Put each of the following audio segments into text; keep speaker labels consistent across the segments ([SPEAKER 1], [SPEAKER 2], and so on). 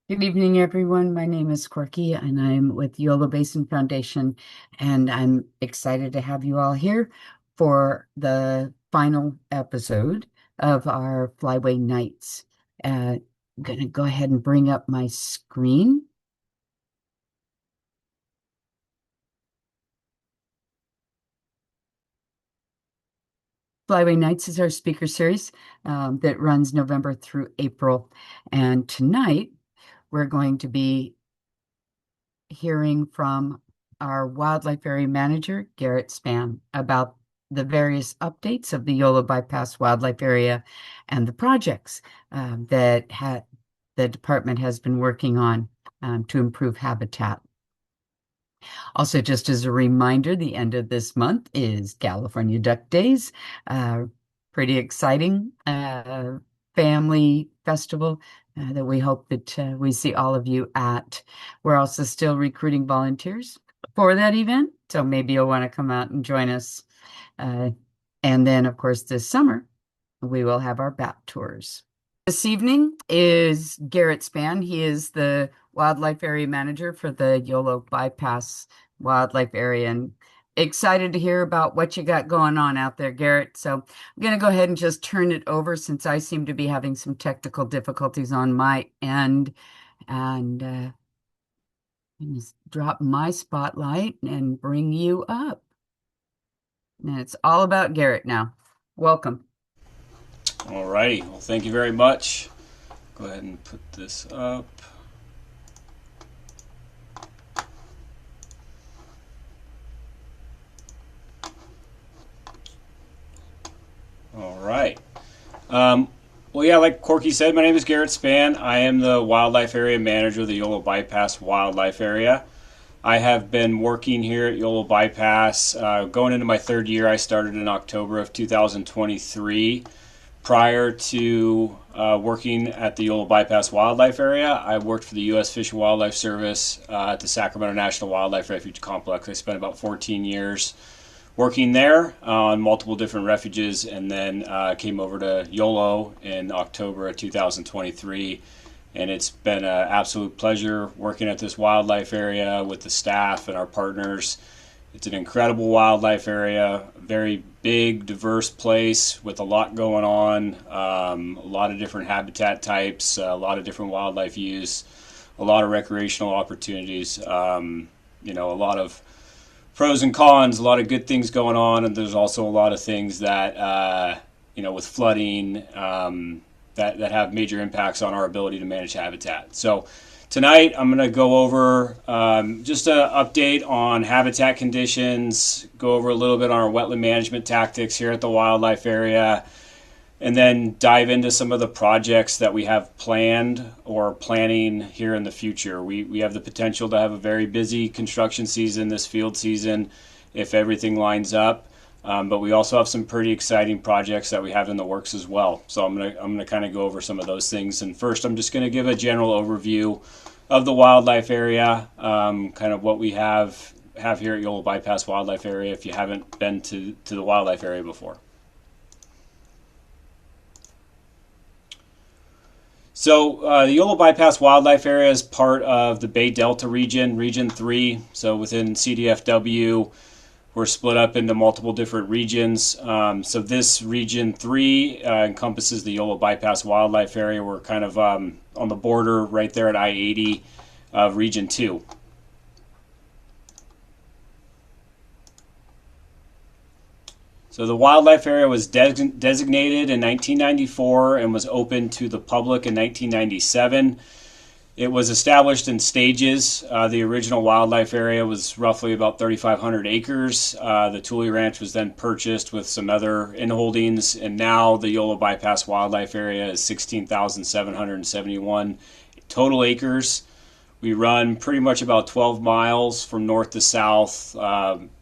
[SPEAKER 1] Good evening, everyone. My name is Corky, and I'm with Yolo Basin Foundation, and I'm excited to have you all here for the final episode of our Flyway Nights. I'm going to go ahead and bring up my screen. Flyway Nights is our speaker series that runs November through April, and tonight we're going to be hearing from our wildlife area manager, Garrett Spaan, about the various updates of the Yolo Bypass Wildlife Area and the projects that the department has been working on to improve habitat. Also, just as a reminder, the end of this month is California Duck Days. Uh, Pretty exciting family festival that we hope that we see all of you at. We're also still recruiting volunteers for that event, so maybe you'll want to come out and join us. Uh, and then, of course, this summer, we will have our bat tours. This evening is Garrett Spaan. He is the wildlife area manager for the Yolo Bypass Wildlife Area, and excited to hear about what you got going on out there, Garrett. So I'm going to go ahead and just turn it over since I seem to be having some technical difficulties on my end, and just drop my spotlight and bring you up. And it's all about Garrett now. Welcome.
[SPEAKER 2] All righty. Well, thank you very much. Go ahead and put this up. All right. Well, yeah, like Corky said, my name is Garrett Spaan. I am the Wildlife Area Manager of the Yolo Bypass Wildlife Area. I have been working here at Yolo Bypass going into my third year. I started in October of 2023. Prior to working at the Yolo Bypass Wildlife Area, I worked for the U.S. Fish and Wildlife Service at the Sacramento National Wildlife Refuge Complex. I spent about 14 years working there on multiple different refuges, and then came over to Yolo in October of 2023. And it's been an absolute pleasure working at this wildlife area with the staff and our partners. It's an incredible wildlife area, very big, diverse place with a lot going on, a lot of different habitat types, a lot of different wildlife use, a lot of recreational opportunities, a lot of pros and cons, a lot of good things going on, and there's also a lot of things that, with flooding, that have major impacts on our ability to manage habitat. So tonight I'm going to go over just an update on habitat conditions, go over a little bit on our wetland management tactics here at the wildlife area, and then dive into some of the projects that we have planned or planning here in the future. We have the potential to have a very busy construction season this field season if everything lines up. But we also have some pretty exciting projects that we have in the works as well. So I'm gonna kind of go over some of those things. And first, I'm just going to give a general overview of the wildlife area, kind of what we have here at Yolo Bypass Wildlife Area. If you haven't been to the wildlife area before. So the Yolo Bypass Wildlife Area is part of the Bay Delta region, Region 3. So within CDFW, we're split up into multiple different regions. So this Region 3 encompasses the Yolo Bypass Wildlife Area. We're kind of on the border right there at I-80 of Region 2. So the wildlife area was designated in 1994 and was opened to the public in 1997. It was established in stages. The original wildlife area was roughly about 3,500 acres. The Thule Ranch was then purchased with some other inholdings, and now the Yolo Bypass Wildlife Area is 16,771 total acres. We run pretty much about 12 miles from north to south,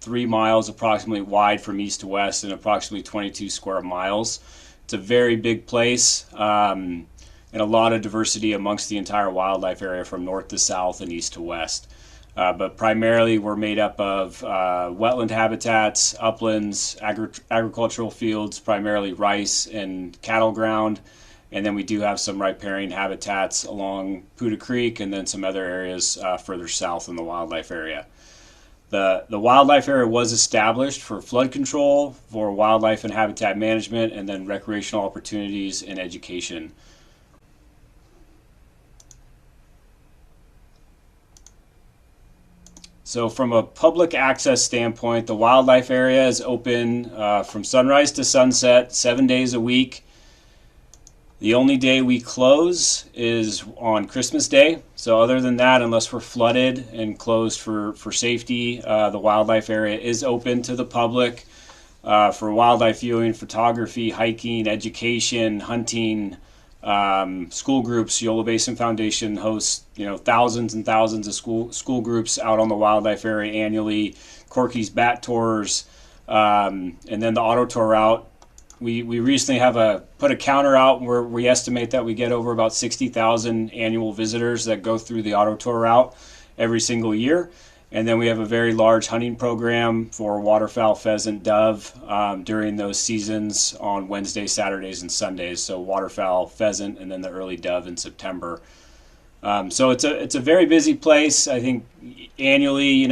[SPEAKER 2] 3 miles approximately wide from east to west, and approximately 22 square miles. It's a very big place, and a lot of diversity amongst the entire wildlife area from north to south and east to west. But primarily we're made up of wetland habitats, uplands, agricultural fields, primarily rice and cattle ground, And then we do have some riparian habitats along Poudre Creek and then some other areas further south in the wildlife area. The wildlife area was established for flood control, for wildlife and habitat management, and then recreational opportunities and education. So from a public access standpoint, the wildlife area is open from sunrise to sunset, 7 days a week. The only day we close is on Christmas Day. So other than that, unless we're flooded and closed for safety, the wildlife area is open to the public for wildlife viewing, photography, hiking, education, hunting, school groups. Yolo Basin Foundation hosts thousands and thousands of school groups out on the wildlife area annually. Corky's Bat Tours, and then the auto tour route. We recently put a counter out where we estimate that we get over about 60,000 annual visitors that go through the auto tour route every single year. And then we have a very large hunting program for waterfowl, pheasant, dove during those seasons on Wednesdays, Saturdays, and Sundays. So waterfowl, pheasant, and then the early dove in September. So it's a very busy place. I think annually,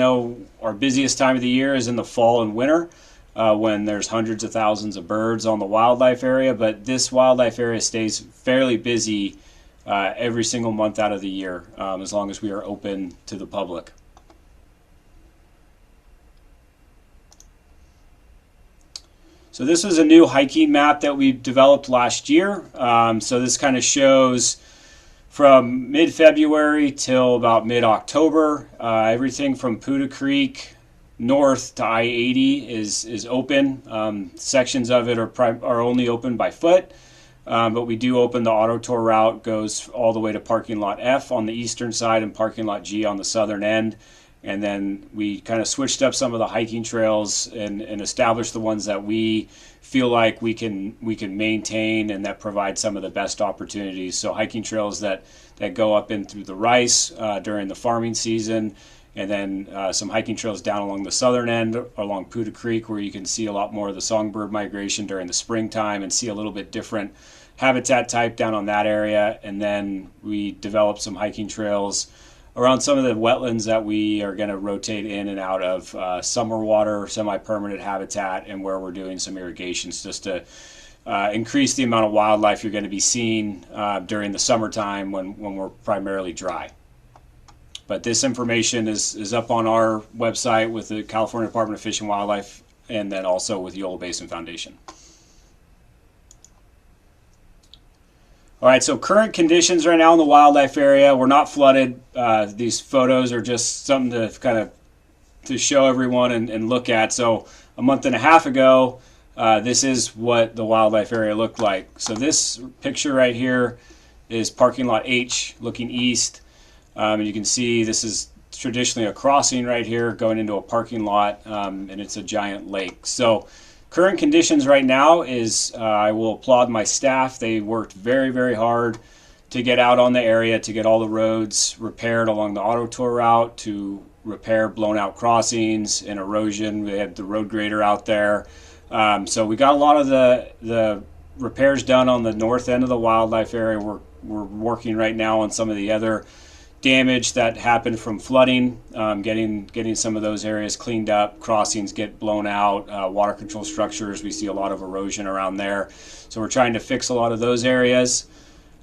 [SPEAKER 2] our busiest time of the year is in the fall and winter. When there's hundreds of thousands of birds on the wildlife area, but this wildlife area stays fairly busy every single month out of the year, as long as we are open to the public. So this is a new hiking map that we developed last year. So this kind of shows from mid-February till about mid-October, everything from Poudre Creek north to I-80 is open. Sections of it are only open by foot, but we do open the auto tour route, goes all the way to parking lot F on the eastern side and parking lot G on the southern end. And then we kind of switched up some of the hiking trails and established the ones that we feel like we can maintain and that provide some of the best opportunities. So hiking trails that go up in through the rice during the farming season, and then some hiking trails down along the southern end along Poudre Creek, where you can see a lot more of the songbird migration during the springtime and see a little bit different habitat type down on that area. And then we developed some hiking trails around some of the wetlands that we are going to rotate in and out of summer water, semi-permanent habitat, and where we're doing some irrigations just to increase the amount of wildlife you're going to be seeing during the summertime when we're primarily dry. But this information is up on our website with the California Department of Fish and Wildlife, and then also with Yolo Basin Foundation. All right, so current conditions right now in the wildlife area, we're not flooded. These photos are just something to kind of to show everyone and look at. So a month and a half ago, this is what the wildlife area looked like. So this picture right here is parking lot H looking east. And you can see this is traditionally a crossing right here going into a parking lot, and it's a giant lake. So current conditions right now is I will applaud my staff. They worked very, very hard to get out on the area, to get all the roads repaired along the auto tour route, to repair blown out crossings and erosion. We had the road grader out there. So we got a lot of the repairs done on the north end of the wildlife area. We're working right now on some of the other damage that happened from flooding, getting some of those areas cleaned up. Crossings get blown out, water control structures, we see a lot of erosion around there. So we're trying to fix a lot of those areas.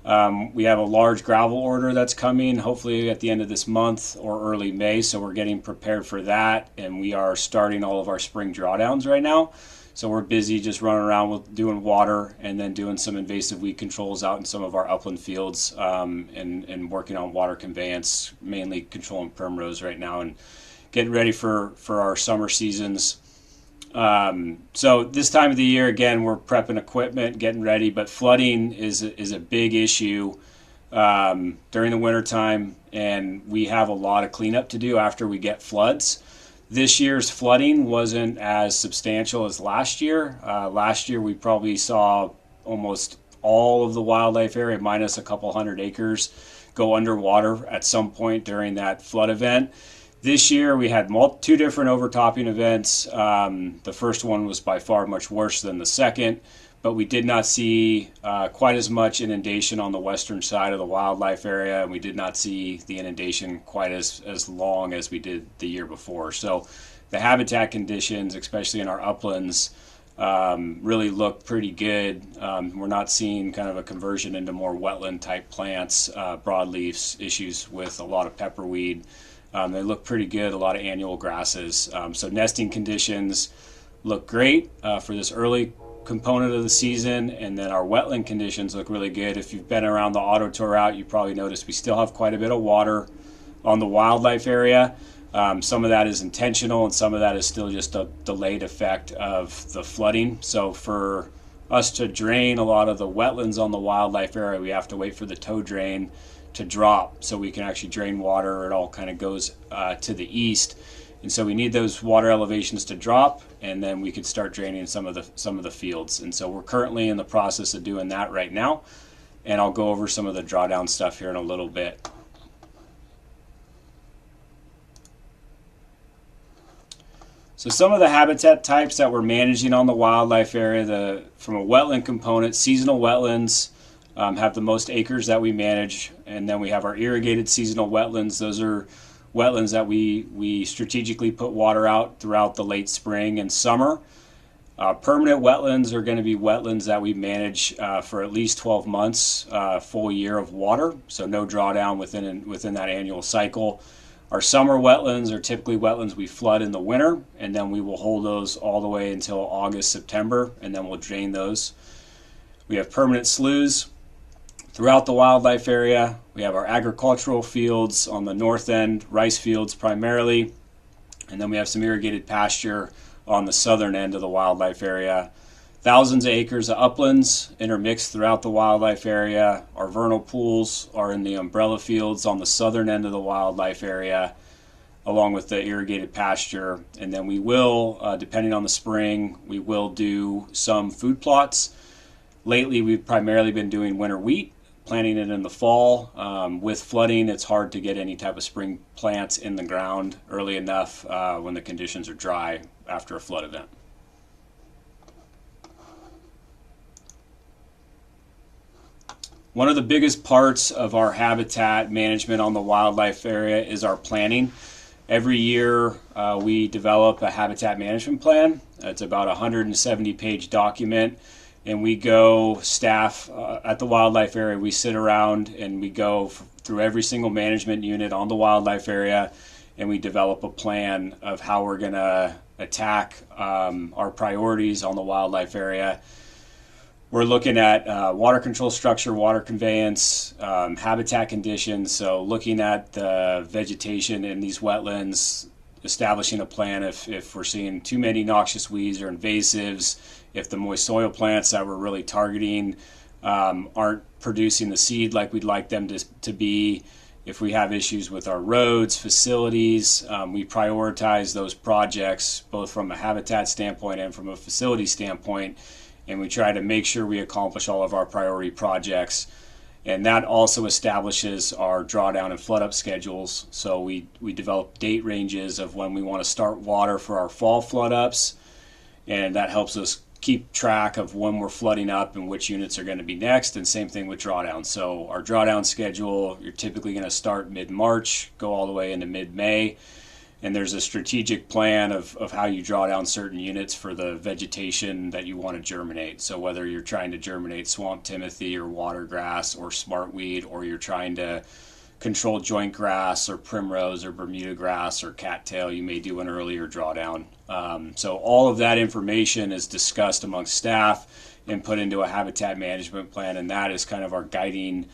[SPEAKER 2] We have a large gravel order that's coming, hopefully at the end of this month or early May, so we're getting prepared for that, and we are starting all of our spring drawdowns right now. So we're busy just running around with doing water and then doing some invasive weed controls out in some of our upland fields, and working on water conveyance, mainly controlling primrose right now and getting ready for our summer seasons. So this time of the year, again, we're prepping equipment, getting ready, but flooding is a big issue during the winter time, and we have a lot of cleanup to do after we get floods. This year's flooding wasn't as substantial as last year. Last year we probably saw almost all of the wildlife area, minus a couple hundred acres, go underwater at some point during that flood event. This year we had two different overtopping events. The first one was by far much worse than the second, but we did not see quite as much inundation on the western side of the wildlife area, and we did not see the inundation quite as long as we did the year before. So the habitat conditions, especially in our uplands, really look pretty good. We're not seeing kind of a conversion into more wetland type plants, broadleafs, issues with a lot of pepperweed. They look pretty good, a lot of annual grasses. So nesting conditions look great for this early component of the season, and then our wetland conditions look really good. If you've been around the auto tour route, you probably noticed we still have quite a bit of water on the wildlife area. Some of that is intentional, and some of that is still just a delayed effect of the flooding. So for us to drain a lot of the wetlands on the wildlife area, we have to wait for the tow drain to drop so we can actually drain water. It all kind of goes to the east. And so we need those water elevations to drop, and then we could start draining some of the fields. And so we're currently in the process of doing that right now, and I'll go over some of the drawdown stuff here in a little bit. So some of the habitat types that we're managing on the wildlife area, from a wetland component, seasonal wetlands have the most acres that we manage, and then we have our irrigated seasonal wetlands. Those are wetlands that we strategically put water out throughout the late spring and summer. Permanent wetlands are going to be wetlands that we manage for at least 12 months, full year of water, so no drawdown within that annual cycle. Our summer wetlands are typically wetlands we flood in the winter, and then we will hold those all the way until August, September, and then we'll drain those. We have permanent sloughs throughout the wildlife area. We have our agricultural fields on the north end, rice fields primarily, and then we have some irrigated pasture on the southern end of the wildlife area. Thousands of acres of uplands intermixed throughout the wildlife area. Our vernal pools are in the umbrella fields on the southern end of the wildlife area, along with the irrigated pasture. And then we will, depending on the spring, we will do some food plots. Lately, we've primarily been doing winter wheat, planting it in the fall. With flooding, it's hard to get any type of spring plants in the ground early enough when the conditions are dry after a flood event. One of the biggest parts of our habitat management on the wildlife area is our planning. Every year we develop a habitat management plan. It's about a 170-page document, and we go, staff at the wildlife area, we sit around and we go through every single management unit on the wildlife area, and we develop a plan of how we're going to attack our priorities on the wildlife area. We're looking at water control structure, water conveyance, habitat conditions. So looking at the vegetation in these wetlands, establishing a plan if we're seeing too many noxious weeds or invasives, if the moist soil plants that we're really targeting aren't producing the seed like we'd like them to be. If we have issues with our roads, facilities, we prioritize those projects both from a habitat standpoint and from a facility standpoint, and we try to make sure we accomplish all of our priority projects. And that also establishes our drawdown and flood up schedules. So we develop date ranges of when we want to start water for our fall flood ups, and that helps us keep track of when we're flooding up and which units are going to be next, and same thing with drawdown. So our drawdown schedule, you're typically going to start mid-March, go all the way into mid-May, and there's a strategic plan of how you draw down certain units for the vegetation that you want to germinate. So whether you're trying to germinate swamp timothy or watergrass or smartweed, or you're trying to control joint grass or primrose or Bermuda grass or cattail, you may do an earlier drawdown. So all of that information is discussed amongst staff and put into a habitat management plan, and that is kind of our guiding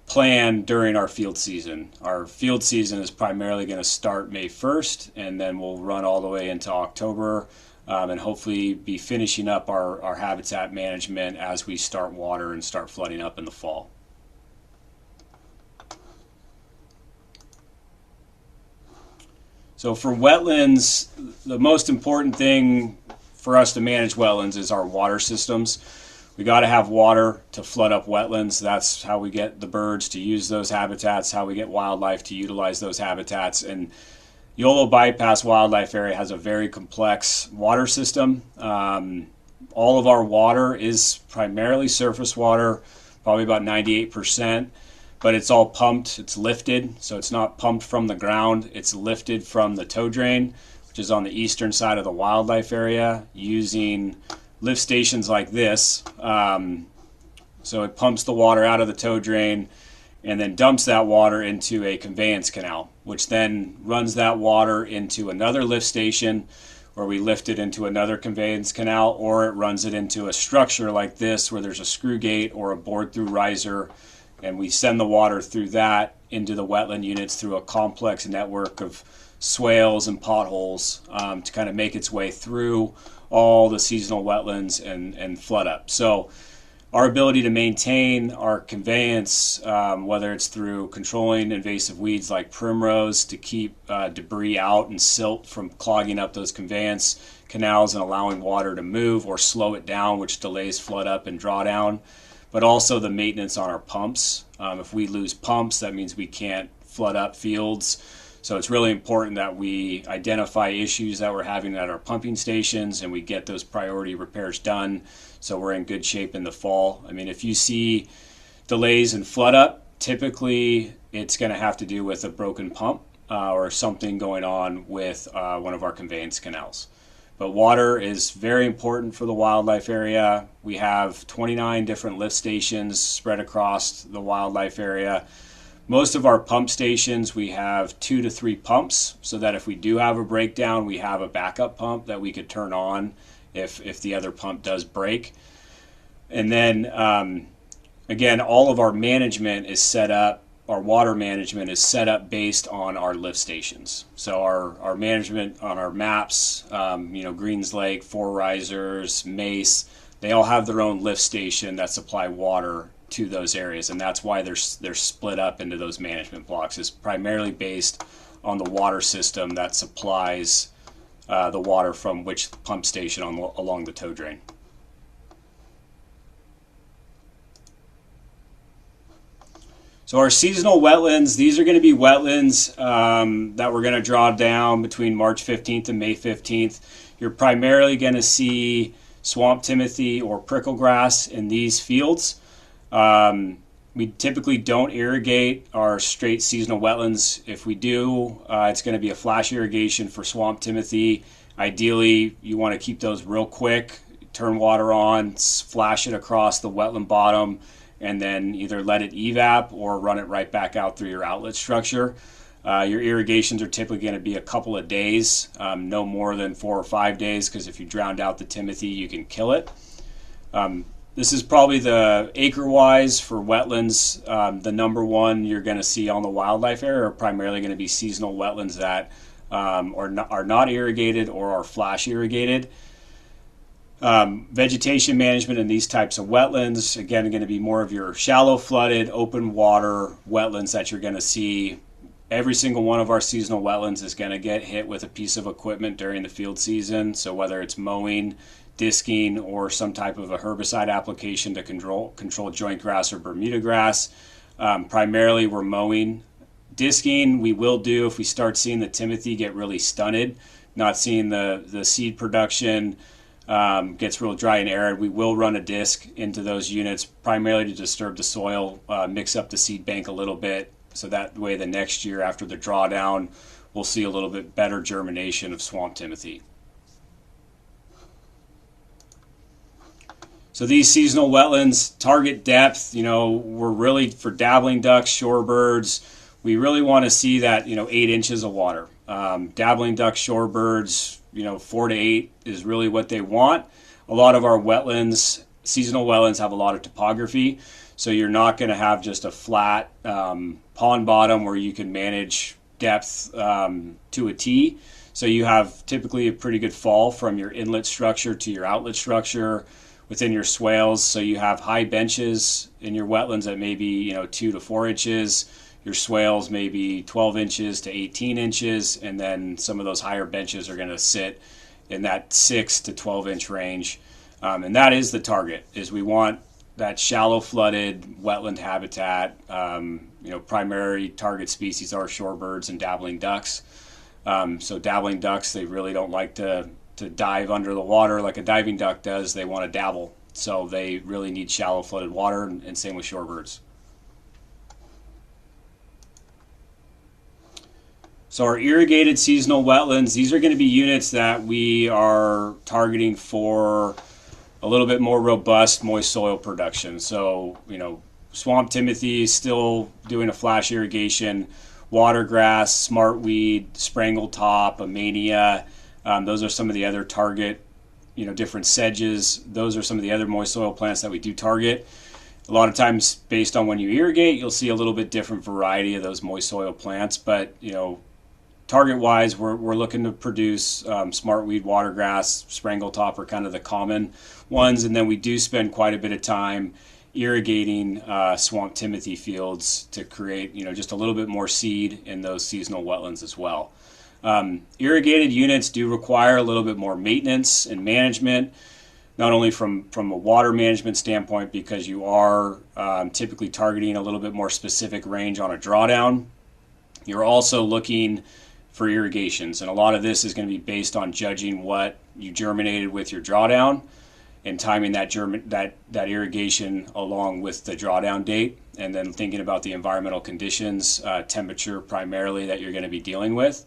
[SPEAKER 2] plan during our field season. Our field season is primarily going to start May 1st, and then we'll run all the way into October, and hopefully be finishing up our habitat management as we start water and start flooding up in the fall. So for wetlands, the most important thing for us to manage wetlands is our water systems. We got to have water to flood up wetlands. That's how we get the birds to use those habitats, how we get wildlife to utilize those habitats. And Yolo Bypass Wildlife Area has a very complex water system. All of our water is primarily surface water, probably about 98%, but it's all pumped, it's lifted, so it's not pumped from the ground, it's lifted from the tow drain, which is on the eastern side of the wildlife area, using lift stations like this. So it pumps the water out of the tow drain and then dumps that water into a conveyance canal, which then runs that water into another lift station where we lift it into another conveyance canal, or it runs it into a structure like this where there's a screw gate or a bored through riser, and we send the water through that into the wetland units through a complex network of swales and potholes to kind of make its way through all the seasonal wetlands and flood up. So our ability to maintain our conveyance, whether it's through controlling invasive weeds like primrose to keep debris out and silt from clogging up those conveyance canals and allowing water to move or slow it down, which delays flood up and drawdown, but also the maintenance on our pumps. If we lose pumps, that means we can't flood up fields. So it's really important that we identify issues that we're having at our pumping stations and we get those priority repairs done so we're in good shape in the fall. I mean, if you see delays in flood up, typically it's going to have to do with a broken pump or something going on with one of our conveyance canals. But water is very important for the wildlife area. We have 29 different lift stations spread across the wildlife area. Most of our pump stations, we have 2 to 3 pumps so that if we do have a breakdown, we have a backup pump that we could turn on if the other pump does break. And then, again, all of our management is set up, our water management is set up based on our lift stations. So our management on our maps, Greens Lake, Four Risers, Mace, they all have their own lift station that supply water to those areas, and that's why they're split up into those management blocks. Is primarily based on the water system that supplies the water from which pump station along the tow drain. So our seasonal wetlands, these are going to be wetlands that we're going to draw down between March 15th and May 15th. You're primarily going to see swamp timothy or prickle grass in these fields. We typically don't irrigate our straight seasonal wetlands. If we do, it's going to be a flash irrigation for swamp timothy. Ideally, you want to keep those real quick, turn water on, flash it across the wetland bottom, and then either let it evap or run it right back out through your outlet structure. Your irrigations are typically going to be a couple of days, no more than 4 or 5 days, because if you drowned out the timothy, you can kill it. This is probably the acre-wise for wetlands. The number one you're going to see on the wildlife area are primarily going to be seasonal wetlands that are not irrigated or are flash irrigated. Vegetation management in these types of wetlands, again, are going to be more of your shallow flooded, open water wetlands that you're going to see. Every single one of our seasonal wetlands is going to get hit with a piece of equipment during the field season. So whether it's mowing, disking, or some type of a herbicide application to control joint grass or Bermuda grass. Primarily we're mowing. Disking we will do if we start seeing the timothy get really stunted, not seeing the seed production gets real dry and arid. We will run a disc into those units primarily to disturb the soil, mix up the seed bank a little bit, so that way the next year after the drawdown we'll see a little bit better germination of swamp timothy. So these seasonal wetlands, target depth, we're really for dabbling ducks, shorebirds, we really want to see that, 8 inches of water. Dabbling ducks, shorebirds, 4 to 8 is really what they want. A lot of our wetlands, seasonal wetlands, have a lot of topography, so you're not going to have just a flat pond bottom where you can manage depth to a T. So you have typically a pretty good fall from your inlet structure to your outlet structure within your swales. So you have high benches in your wetlands that may be 2 to 4 inches. Your swales may be 12 inches to 18 inches, and then some of those higher benches are going to sit in that 6 to 12 inch range. And that is the target, is we want that shallow flooded wetland habitat. Primary target species are shorebirds and dabbling ducks. So dabbling ducks, they really don't like to to dive under the water like a diving duck does. They want to dabble. So they really need shallow flooded water, and same with shorebirds. So our irrigated seasonal wetlands, these are going to be units that we are targeting for a little bit more robust moist soil production. So, swamp timothy is still doing a flash irrigation, watergrass, smartweed, sprangletop, amania. Those are some of the other target, different sedges. Those are some of the other moist soil plants that we do target. A lot of times, based on when you irrigate, you'll see a little bit different variety of those moist soil plants. But, target-wise, we're looking to produce smartweed, watergrass, sprangletop are kind of the common ones. And then we do spend quite a bit of time irrigating swamp timothy fields to create, just a little bit more seed in those seasonal wetlands as well. Irrigated units do require a little bit more maintenance and management, not only from a water management standpoint, because you are typically targeting a little bit more specific range on a drawdown. You're also looking for irrigations, and a lot of this is going to be based on judging what you germinated with your drawdown and timing that irrigation along with the drawdown date, and then thinking about the environmental conditions, temperature primarily that you're going to be dealing with.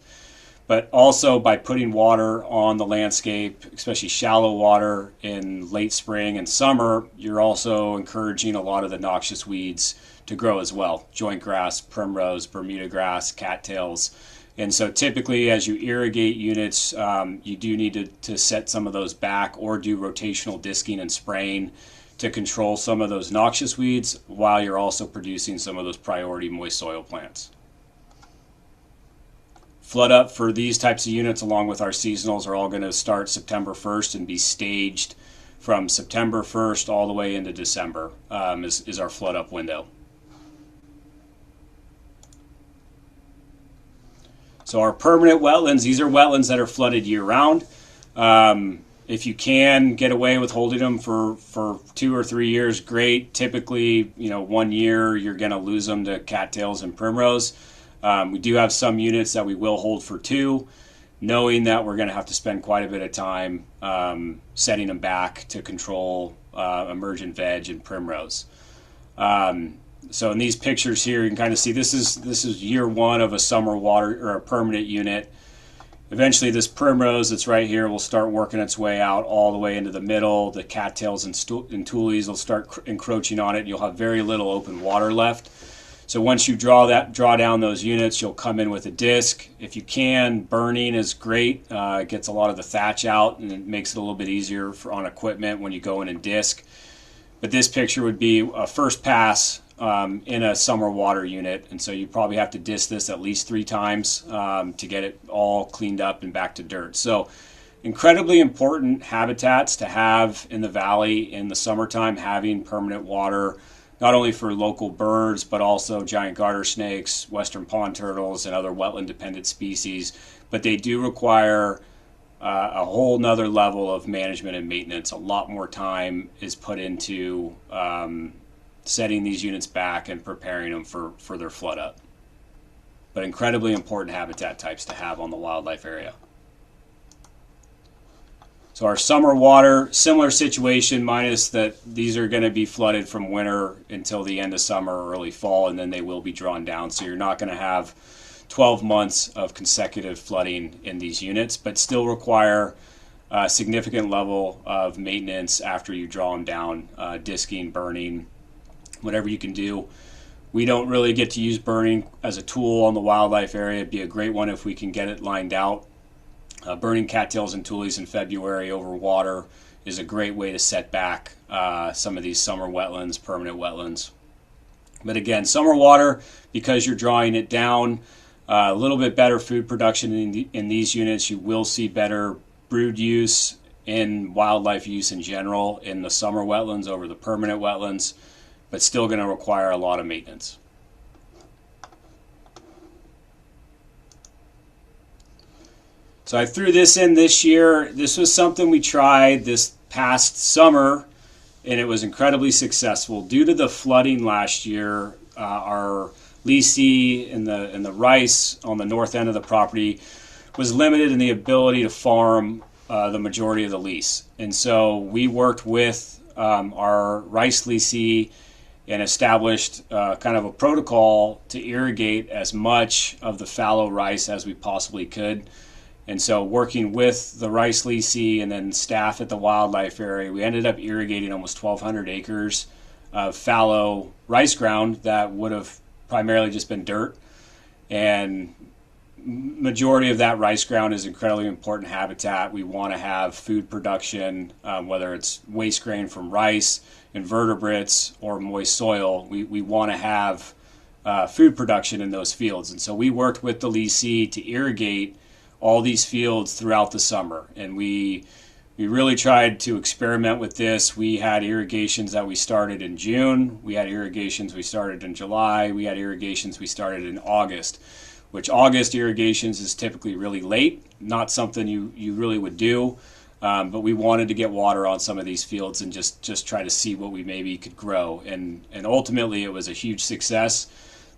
[SPEAKER 2] But also by putting water on the landscape, especially shallow water in late spring and summer, you're also encouraging a lot of the noxious weeds to grow as well. Joint grass, primrose, Bermuda grass, cattails. And so typically as you irrigate units, you do need to set some of those back or do rotational disking and spraying to control some of those noxious weeds while you're also producing some of those priority moist soil plants. Flood up for these types of units along with our seasonals are all going to start September 1st and be staged from September 1st all the way into December is our flood up window. So our permanent wetlands, these are wetlands that are flooded year round. If you can get away with holding them for 2 or 3 years, great. Typically, 1 year you're going to lose them to cattails and primrose. We do have some units that we will hold for 2, knowing that we're going to have to spend quite a bit of time setting them back to control emergent veg and primrose. So in these pictures here, you can kind of see this is year 1 of a summer water or a permanent unit. Eventually this primrose that's right here will start working its way out all the way into the middle. The cattails and tules will start encroaching on it, and you'll have very little open water left. So once you draw down those units, you'll come in with a disc. If you can, burning is great. It gets a lot of the thatch out, and it makes it a little bit easier on equipment when you go in and disc. But this picture would be a first pass in a summer water unit, and so you probably have to disc this at least 3 times to get it all cleaned up and back to dirt. So incredibly important habitats to have in the valley in the summertime, having permanent water, not only for local birds, but also giant garter snakes, western pond turtles, and other wetland dependent species. But they do require a whole nother level of management and maintenance. A lot more time is put into setting these units back and preparing them for their flood up. But incredibly important habitat types to have on the wildlife area. So our summer water, similar situation, minus that these are going to be flooded from winter until the end of summer or early fall, and then they will be drawn down. So you're not going to have 12 months of consecutive flooding in these units, but still require a significant level of maintenance after you draw them down, disking, burning, whatever you can do. We don't really get to use burning as a tool on the wildlife area. It'd be a great one if we can get it lined out. Burning cattails and tules in February over water is a great way to set back some of these summer wetlands, permanent wetlands. But again, summer water, because you're drawing it down, a little bit better food production in these units. You will see better brood use and wildlife use in general in the summer wetlands over the permanent wetlands, but still going to require a lot of maintenance. So I threw this in this year. This was something we tried this past summer, and it was incredibly successful. Due to the flooding last year, our leasee and the rice on the north end of the property was limited in the ability to farm the majority of the lease. And so we worked with our rice leasee and established kind of a protocol to irrigate as much of the fallow rice as we possibly could. And so, working with the rice leasee and then staff at the wildlife area, we ended up irrigating almost 1,200 acres of fallow rice ground that would have primarily just been dirt. And majority of that rice ground is incredibly important habitat. We want to have food production, whether it's waste grain from rice, invertebrates, or moist soil. We want to have food production in those fields. And so we worked with the leasee to irrigate all these fields throughout the summer. And we really tried to experiment with this. We had irrigations that we started in June. We had irrigations we started in July. We had irrigations we started in August, which August irrigations is typically really late, not something you really would do. But we wanted to get water on some of these fields and just try to see what we maybe could grow. And ultimately it was a huge success.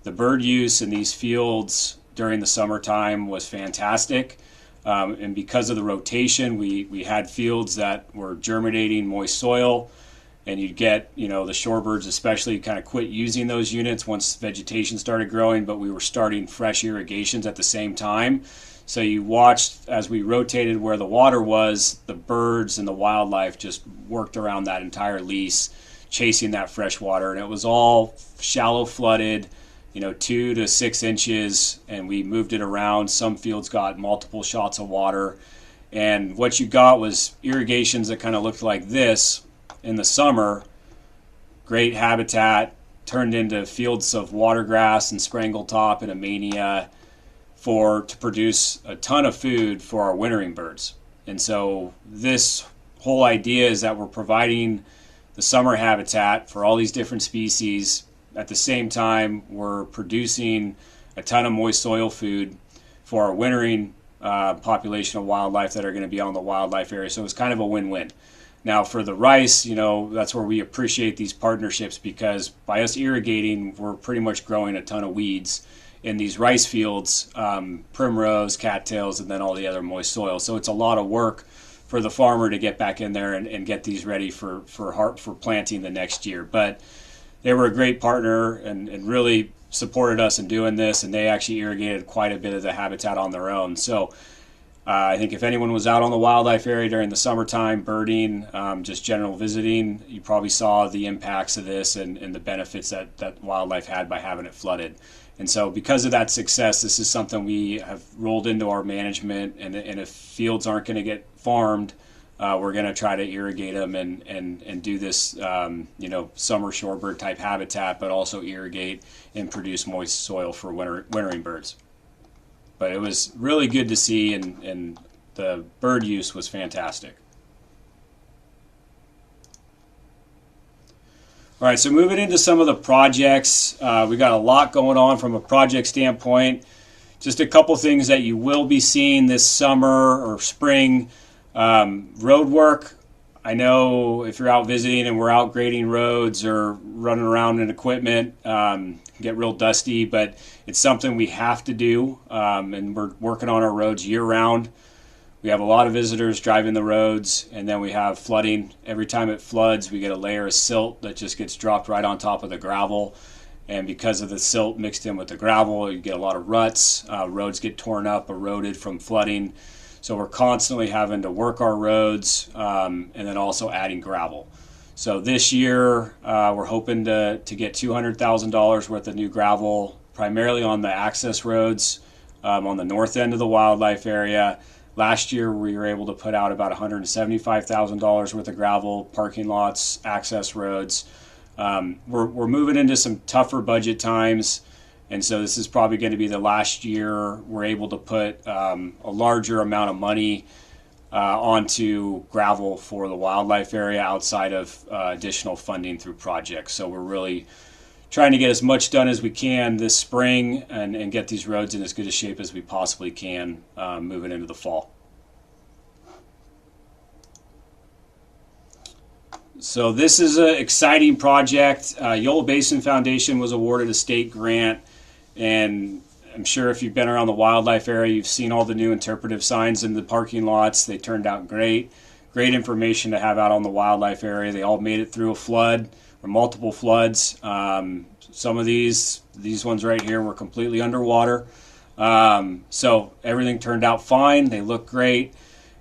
[SPEAKER 2] The bird use in these fields during the summertime was fantastic. And because of the rotation, we had fields that were germinating moist soil, and you'd get, the shorebirds especially kind of quit using those units once vegetation started growing, but we were starting fresh irrigations at the same time. So you watched as we rotated where the water was, the birds and the wildlife just worked around that entire lease, chasing that fresh water, and it was all shallow flooded, 2 to 6 inches, and we moved it around. Some fields got multiple shots of water, and what you got was irrigations that kind of looked like this in the summer. Great habitat, turned into fields of watergrass and sprangletop and amania to produce a ton of food for our wintering birds. And so this whole idea is that we're providing the summer habitat for all these different species. At the same time, we're producing a ton of moist soil food for our wintering population of wildlife that are going to be on the wildlife area. So it's kind of a win-win. Now for the rice, that's where we appreciate these partnerships, because by us irrigating, we're pretty much growing a ton of weeds in these rice fields, primrose, cattails, and then all the other moist soil. So it's a lot of work for the farmer to get back in there and get these ready for planting the next year. But they were a great partner and really supported us in doing this, and they actually irrigated quite a bit of the habitat on their own. So I think if anyone was out on the wildlife area during the summertime, birding, just general visiting, you probably saw the impacts of this and the benefits that wildlife had by having it flooded. And so because of that success, this is something we have rolled into our management, and if fields aren't going to get farmed, we're going to try to irrigate them and do this, summer shorebird type habitat, but also irrigate and produce moist soil for wintering birds. But it was really good to see, and the bird use was fantastic. All right, so moving into some of the projects, we got a lot going on from a project standpoint. Just a couple things that you will be seeing this summer or spring. Road work. I know if you're out visiting and we're out grading roads or running around in equipment, get real dusty, but it's something we have to do, and we're working on our roads year round. We have a lot of visitors driving the roads, and then we have flooding. Every time it floods, we get a layer of silt that just gets dropped right on top of the gravel, and because of the silt mixed in with the gravel, you get a lot of ruts. Roads get torn up, eroded from flooding. So we're constantly having to work our roads, and then also adding gravel. So this year, we're hoping to get $200,000 worth of new gravel, primarily on the access roads on the north end of the wildlife area. Last year, we were able to put out about $175,000 worth of gravel, parking lots, access roads. We're moving into some tougher budget times. And so this is probably going to be the last year we're able to put a larger amount of money onto gravel for the wildlife area outside of additional funding through projects. So we're really trying to get as much done as we can this spring and get these roads in as good a shape as we possibly can moving into the fall. So this is an exciting project. Yolo Basin Foundation was awarded a state grant, and I'm sure if you've been around the wildlife area, you've seen all the new interpretive signs in the parking lots. They turned out great. Great information to have out on the wildlife area. They all made it through a flood or multiple floods. Some of these ones right here were completely underwater. So everything turned out fine. They look great.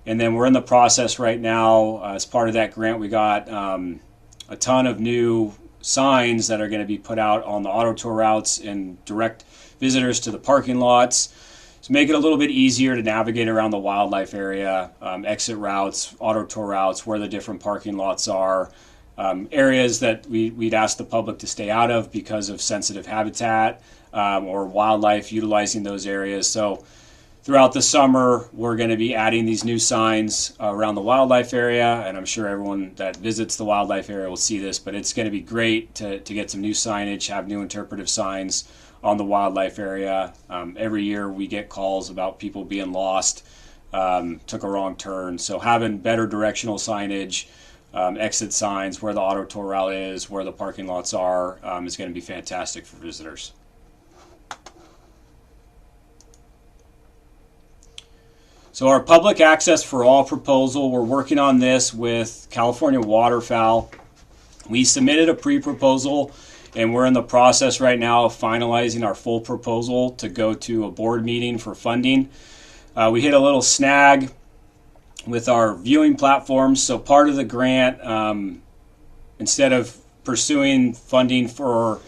[SPEAKER 2] And then we're in the process right now. As part of that grant, we got a ton of new signs that are going to be put out on the auto tour routes and direct visitors to the parking lots to make it a little bit easier to navigate around the wildlife area, exit routes, auto tour routes, where the different parking lots are, areas that we'd ask the public to stay out of because of sensitive habitat or wildlife utilizing those areas. So throughout the summer, we're going to be adding these new signs around the wildlife area, and I'm sure everyone that visits the wildlife area will see this, but it's going to be great to get some new signage, have new interpretive signs on the wildlife area. Every year we get calls about people being lost, took a wrong turn, so having better directional signage, exit signs, where the auto tour route is, where the parking lots are, is going to be fantastic for visitors. So our public access for all proposal, we're working on this with California Waterfowl. We submitted a pre-proposal and we're in the process right now of finalizing our full proposal to go to a board meeting for funding. We hit a little snag with our viewing platforms. So part of the grant, instead of pursuing funding to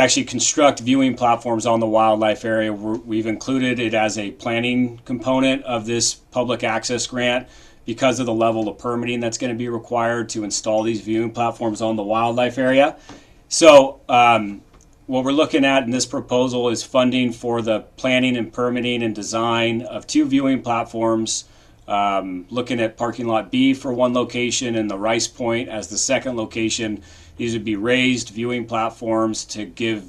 [SPEAKER 2] actually construct viewing platforms on the wildlife area, we've included it as a planning component of this public access grant because of the level of permitting that's going to be required to install these viewing platforms on the wildlife area. So what we're looking at in this proposal is funding for the planning and permitting and design of 2 viewing platforms, looking at parking lot B for one location and the Rice Point as the second location. These would be raised viewing platforms to give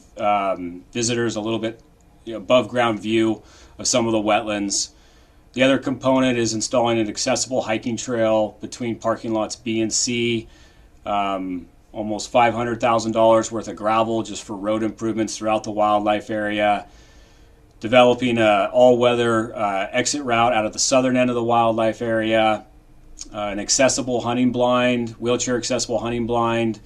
[SPEAKER 2] visitors a little bit above ground view of some of the wetlands. The other component is installing an accessible hiking trail between parking lots B and C. Almost $500,000 worth of gravel just for road improvements throughout the wildlife area. Developing an all-weather exit route out of the southern end of the wildlife area. An accessible hunting blind, wheelchair accessible hunting blind.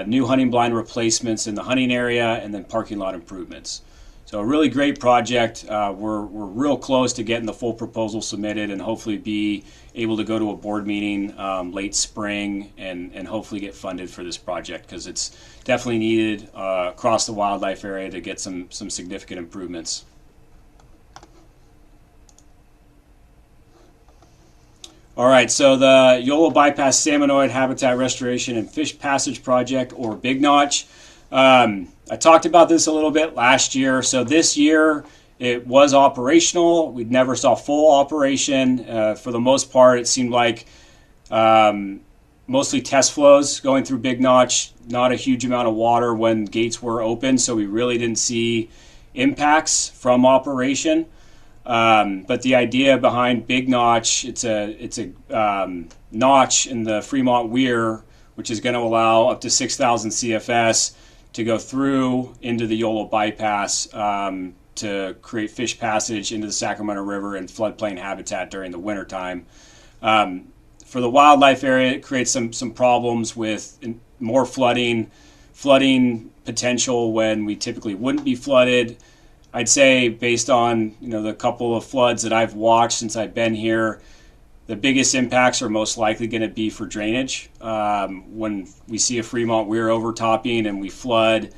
[SPEAKER 2] New hunting blind replacements in the hunting area, and then parking lot improvements. So a really great project. We're real close to getting the full proposal submitted and hopefully be able to go to a board meeting late spring and hopefully get funded for this project because it's definitely needed across the wildlife area to get some significant improvements. All right, so the Yolo Bypass Salmonoid Habitat Restoration and Fish Passage Project, or Big Notch. I talked about this a little bit last year. So this year it was operational. We never saw full operation. For the most part, it seemed like mostly test flows going through Big Notch, not a huge amount of water when gates were open. So we really didn't see impacts from operation. But the idea behind Big Notch, it's a notch in the Fremont Weir, which is going to allow up to 6,000 CFS to go through into the Yolo bypass to create fish passage into the Sacramento River and floodplain habitat during the wintertime. For the wildlife area, it creates some problems with more flooding potential when we typically wouldn't be flooded. I'd say based on the couple of floods that I've watched since I've been here, the biggest impacts are most likely going to be for drainage. When we see a Fremont Weir overtopping and we flood,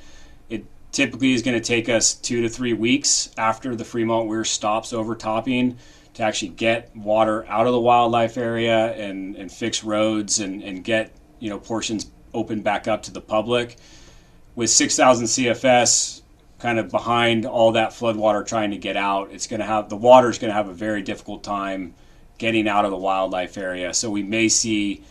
[SPEAKER 2] it typically is going to take us 2 to 3 weeks after the Fremont Weir stops overtopping to actually get water out of the wildlife area and fix roads and get portions open back up to the public. With 6,000 CFS kind of behind all that flood water trying to get out, the water is going to have a very difficult time getting out of the wildlife area. So we may see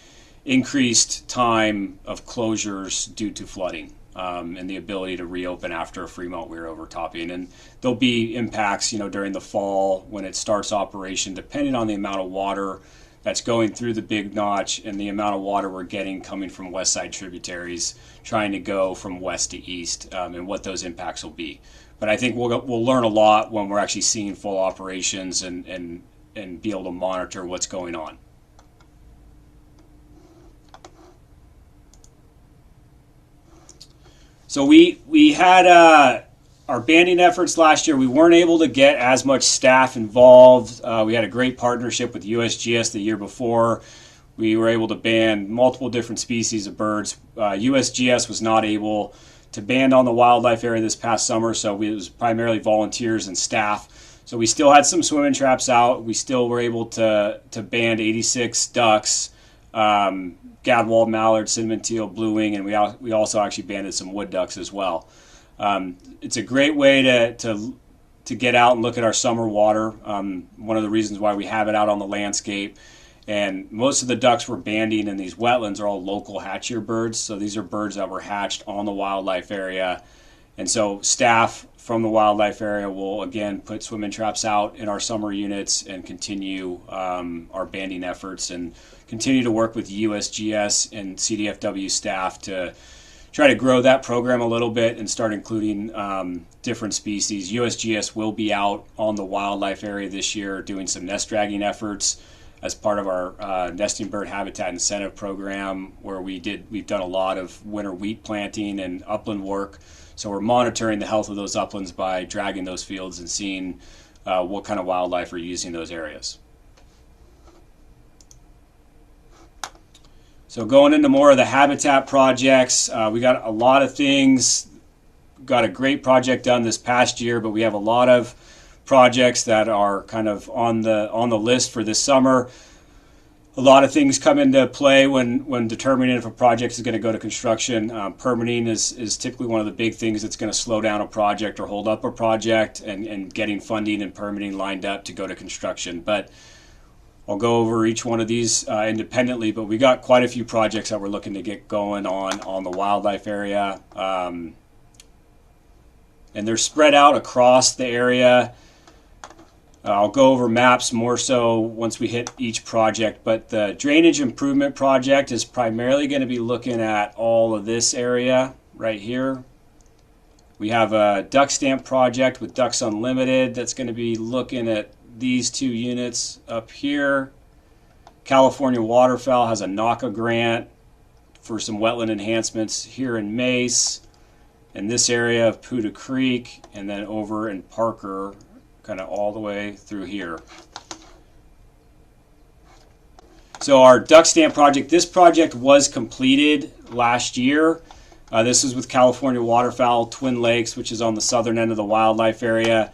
[SPEAKER 2] increased time of closures due to flooding and the ability to reopen after a Fremont Weir overtopping. And there'll be impacts, during the fall when it starts operation, depending on the amount of water that's going through the Big Notch and the amount of water we're getting coming from west side tributaries trying to go from west to east and what those impacts will be. But I think we'll learn a lot when we're actually seeing full operations and be able to monitor what's going on. So we had our banding efforts last year. We weren't able to get as much staff involved. We had a great partnership with USGS the year before. We were able to band multiple different species of birds. USGS was not able to band on the wildlife area this past summer, so it was primarily volunteers and staff. So we still had some swimming traps out. We still were able to band 86 ducks, gadwall, mallard, cinnamon teal, blue wing, and we also actually banded some wood ducks as well. It's a great way to get out and look at our summer water. One of the reasons why we have it out on the landscape. And most of the ducks we're banding in these wetlands are all local hatchier birds. So these are birds that were hatched on the wildlife area. And so staff from the wildlife area will again put swimming traps out in our summer units and continue our banding efforts and continue to work with USGS and CDFW staff to try to grow that program a little bit and start including different species. USGS will be out on the wildlife area this year doing some nest dragging efforts as part of our nesting bird habitat incentive program, where we've done a lot of winter wheat planting and upland work. So we're monitoring the health of those uplands by dragging those fields and seeing what kind of wildlife are using those areas. So going into more of the habitat projects, we got a lot of things. Got a great project done this past year, but we have a lot of projects that are kind of on the list for this summer. A lot of things come into play when determining if a project is going to go to construction. Permitting is typically one of the big things that's going to slow down a project or hold up a project, and getting funding and permitting lined up to go to construction. But I'll go over each one of these independently, but we got quite a few projects that we're looking to get going on the wildlife area. And they're spread out across the area. I'll go over maps more so once we hit each project, but the drainage improvement project is primarily going to be looking at all of this area right here. We have a duck stamp project with Ducks Unlimited that's going to be looking at these two units up here. California Waterfowl has a NACA grant for some wetland enhancements here in Mace, in this area of Poudre Creek, and then over in Parker, kind of all the way through here. So our duck stamp project, this project was completed last year. This is with California Waterfowl, Twin Lakes, which is on the southern end of the wildlife area.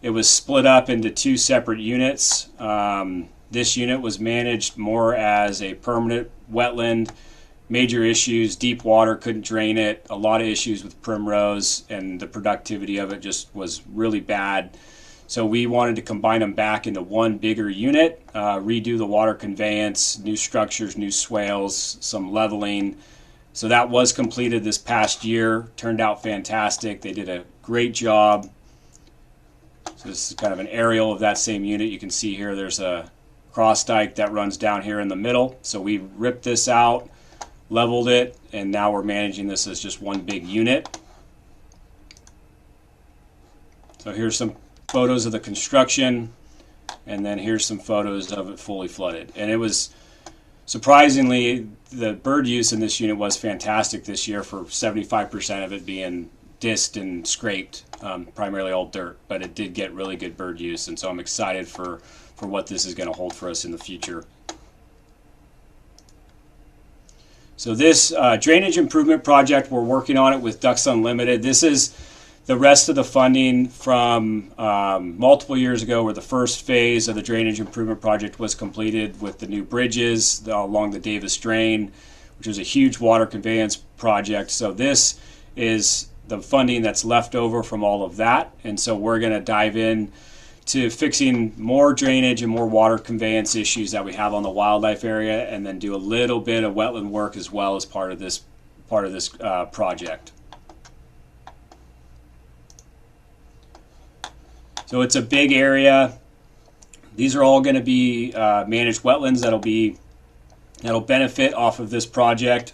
[SPEAKER 2] It was split up into two separate units. This unit was managed more as a permanent wetland. Major issues, deep water, couldn't drain it, a lot of issues with primrose, and the productivity of it just was really bad. So we wanted to combine them back into one bigger unit, redo the water conveyance, new structures, new swales, some leveling. So that was completed this past year, turned out fantastic. They did a great job. So this is kind of an aerial of that same unit. You can see here there's a cross dike that runs down here in the middle. So we ripped this out, leveled it, and now we're managing this as just one big unit. So here's some photos of the construction, and then here's some photos of it fully flooded. And it was, surprisingly, the bird use in this unit was fantastic this year, for 75% of it being disced and scraped, primarily all dirt, but it did get really good bird use, and so I'm excited for what this is going to hold for us in the future. So this drainage improvement project, we're working on it with Ducks Unlimited. This is the rest of the funding from multiple years ago, where the first phase of the drainage improvement project was completed with the new bridges along the Davis Drain, which was a huge water conveyance project. So this is the funding that's left over from all of that, and so we're going to dive in to fixing more drainage and more water conveyance issues that we have on the wildlife area, and then do a little bit of wetland work as well as part of this project. So it's a big area. These are all going to be managed wetlands that'll benefit off of this project,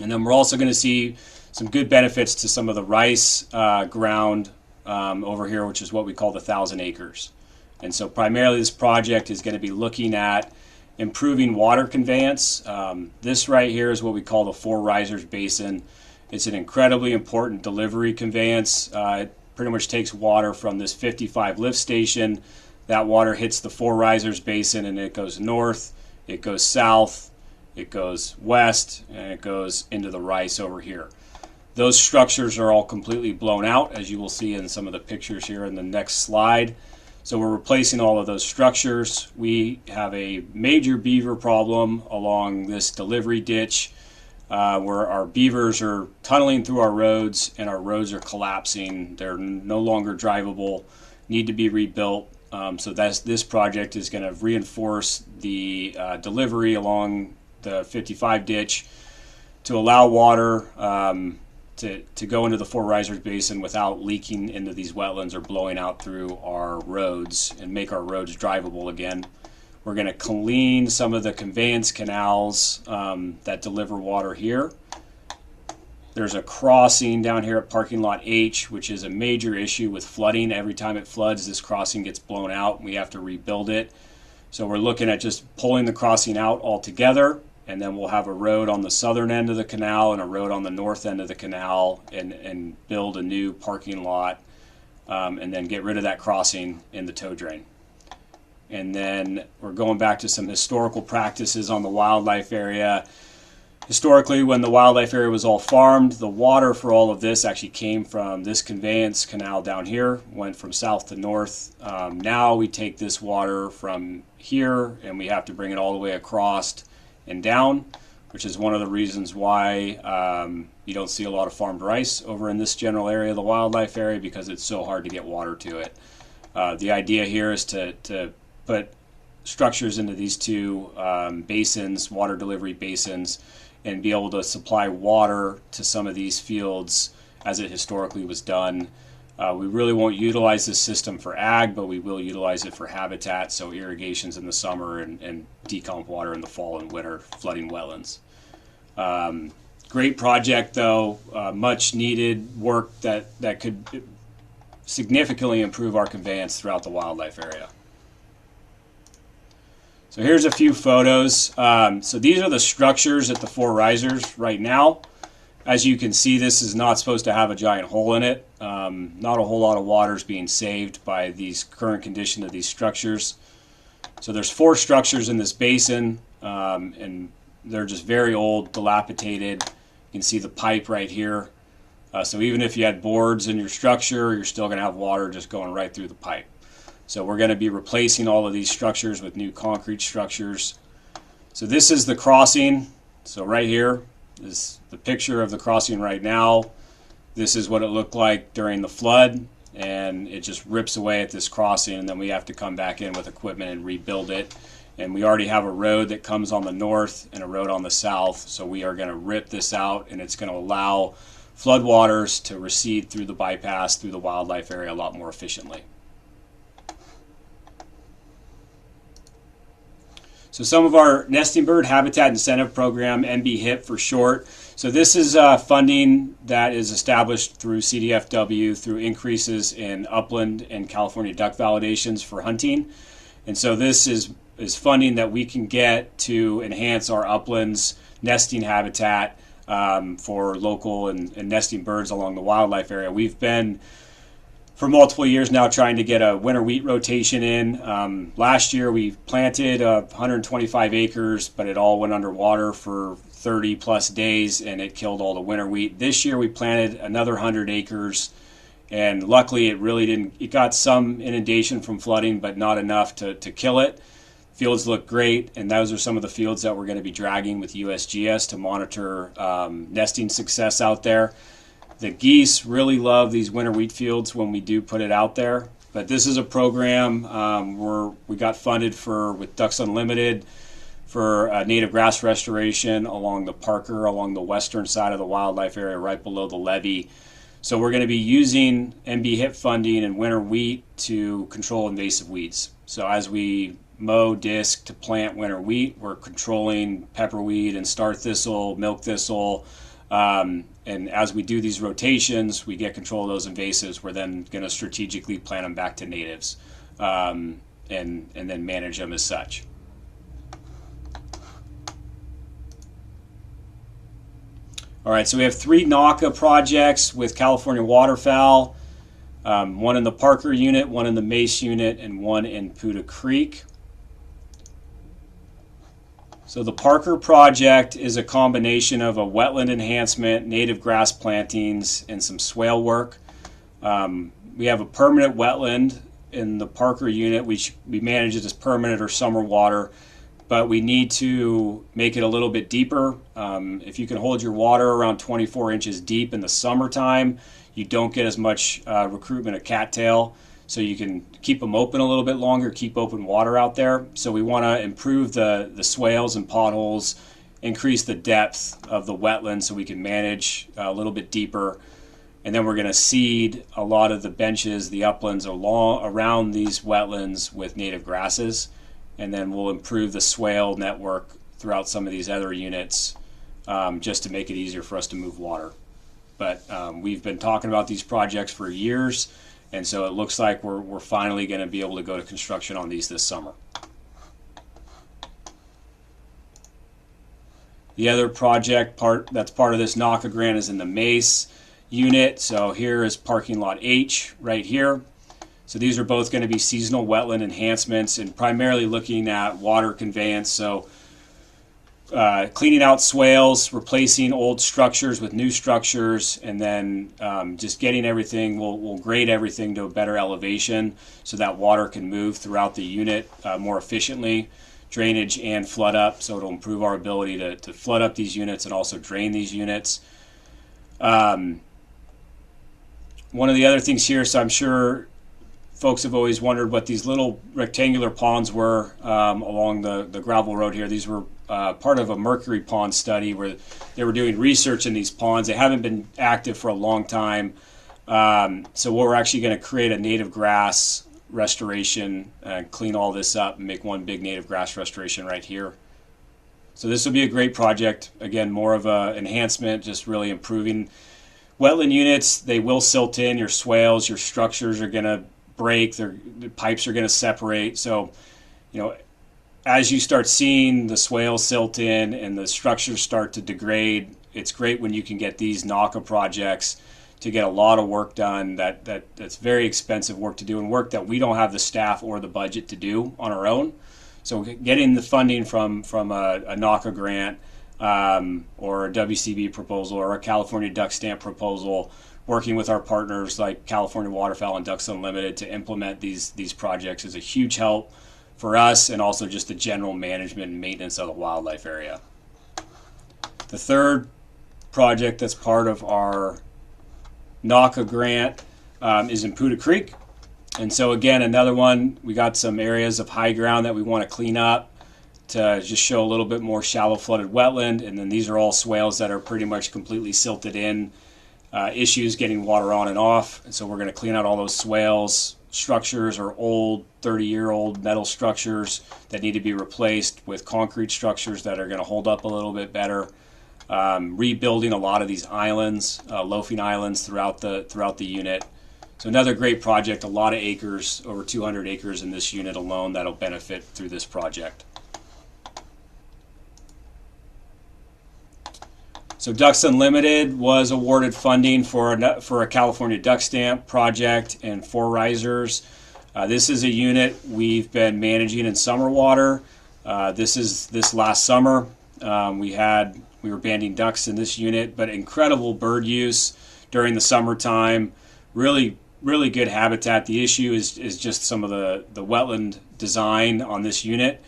[SPEAKER 2] and then we're also going to see some good benefits to some of the rice ground over here, which is what we call the 1,000 acres. And so primarily this project is going to be looking at improving water conveyance. This right here is what we call the Four Risers Basin. It's an incredibly important delivery conveyance. It pretty much takes water from this 55 lift station. That water hits the Four Risers Basin and it goes north, it goes south, it goes west, and it goes into the rice over here. Those structures are all completely blown out, as you will see in some of the pictures here in the next slide. So we're replacing all of those structures. We have a major beaver problem along this delivery ditch where our beavers are tunneling through our roads and our roads are collapsing. They're no longer drivable, need to be rebuilt. So this project is going to reinforce the delivery along the 55 ditch to allow water to go into the Four Risers Basin without leaking into these wetlands or blowing out through our roads and make our roads drivable again. We're going to clean some of the conveyance canals that deliver water here. There's a crossing down here at parking lot H, which is a major issue with flooding. Every time it floods, this crossing gets blown out and we have to rebuild it. So we're looking at just pulling the crossing out altogether, and then we'll have a road on the southern end of the canal and a road on the north end of the canal, and build a new parking lot, and then get rid of that crossing in the tow drain. And then we're going back to some historical practices on the wildlife area. Historically, when the wildlife area was all farmed, the water for all of this actually came from this conveyance canal down here, went from south to north. Now we take this water from here and we have to bring it all the way across and down, which is one of the reasons why you don't see a lot of farmed rice over in this general area of the wildlife area, because it's so hard to get water to it. The idea here is to put structures into these two basins, water delivery basins, and be able to supply water to some of these fields as it historically was done. We really won't utilize this system for ag, but we will utilize it for habitat, so irrigations in the summer and decomp water in the fall and winter, flooding wetlands. Great project though, much needed work that could significantly improve our conveyance throughout the wildlife area. So here's a few photos. So these are the structures at the Four Risers right now. As you can see, this is not supposed to have a giant hole in it. Not a whole lot of water is being saved by these current condition of these structures. So there's 4 structures in this basin, and they're just very old, dilapidated. You can see the pipe right here. So even if you had boards in your structure, you're still going to have water just going right through the pipe. So we're going to be replacing all of these structures with new concrete structures. So this is the crossing. So right here is the picture of the crossing right now. This is what it looked like during the flood, and it just rips away at this crossing, and then we have to come back in with equipment and rebuild it. And we already have a road that comes on the north and a road on the south, so we are going to rip this out, and it's going to allow floodwaters to recede through the bypass, through the wildlife area a lot more efficiently. So some of our nesting bird habitat incentive program, NB-HIP for short. So this is funding that is established through CDFW through increases in upland and California duck validations for hunting. And so this is funding that we can get to enhance our uplands nesting habitat for local and nesting birds along the wildlife area. We've been for multiple years now trying to get a winter wheat rotation in. Last year we planted 125 acres, but it all went underwater for 30 plus days and it killed all the winter wheat. This year we planted another 100 acres, and luckily it really didn't, it got some inundation from flooding, but not enough to kill it. Fields look great, and those are some of the fields that we're going to be dragging with USGS to monitor nesting success out there. The geese really love these winter wheat fields when we do put it out there. But this is a program where we got funded with Ducks Unlimited for native grass restoration along the Parker, along the western side of the wildlife area right below the levee. So we're going to be using NB-HIP funding and winter wheat to control invasive weeds. So as we mow disc to plant winter wheat, we're controlling pepperweed and star thistle, milk thistle, And as we do these rotations, we get control of those invasives. We're then going to strategically plant them back to natives, and then manage them as such. All right, so we have 3 NACA projects with California waterfowl, one in the Parker unit, one in the Mace unit, and one in Puda Creek. So the Parker project is a combination of a wetland enhancement, native grass plantings, and some swale work. We have a permanent wetland in the Parker unit. We manage it as permanent or summer water, but we need to make it a little bit deeper. If you can hold your water around 24 inches deep in the summertime, you don't get as much recruitment of cattail, so you can keep them open a little bit longer, keep open water out there. So we want to improve the swales and potholes, increase the depth of the wetland so we can manage a little bit deeper. And then we're going to seed a lot of the benches, the uplands around these wetlands with native grasses. And then we'll improve the swale network throughout some of these other units, just to make it easier for us to move water. But we've been talking about these projects for years, and so it looks like we're finally going to be able to go to construction on these this summer. The other project that's part of this NACA grant is in the Mace unit. So here is parking lot H right here. So these are both going to be seasonal wetland enhancements and primarily looking at water conveyance. So cleaning out swales, replacing old structures with new structures, and then just getting everything, we'll grade everything to a better elevation so that water can move throughout the unit more efficiently, drainage and flood up, so it'll improve our ability to flood up these units and also drain these units. One of the other things here, so I'm sure folks have always wondered what these little rectangular ponds were along the gravel road here. These were part of a mercury pond study where they were doing research in these ponds. They haven't been active for a long time. So we're actually going to create a native grass restoration and clean all this up and make one big native grass restoration right here. So this will be a great project. Again, more of an enhancement, just really improving wetland units. They will silt in. Your swales, your structures are going to break. The pipes are going to separate. So, as you start seeing the swales silt in and the structures start to degrade, it's great when you can get these NACA projects to get a lot of work done that's very expensive work to do and work that we don't have the staff or the budget to do on our own. So getting the funding from a NACA grant or a WCB proposal or a California Duck Stamp proposal, working with our partners like California Waterfowl and Ducks Unlimited to implement these projects is a huge help for us and also just the general management and maintenance of the wildlife area. The third project that's part of our NACA grant is in Puda Creek. And so again, another one, we got some areas of high ground that we want to clean up to just show a little bit more shallow flooded wetland. And then these are all swales that are pretty much completely silted in, issues getting water on and off. And so we're going to clean out all those swales. Structures are old, 30-year-old metal structures that need to be replaced with concrete structures that are going to hold up a little bit better. Rebuilding a lot of these islands, loafing islands throughout the unit. So another great project, a lot of acres, over 200 acres in this unit alone that'll benefit through this project. So Ducks Unlimited was awarded funding for a California Duck Stamp project and 4 risers. This is a unit we've been managing in summer water. This last summer. We were banding ducks in this unit, but incredible bird use during the summertime. Really good habitat. The issue is just some of the wetland design on this unit.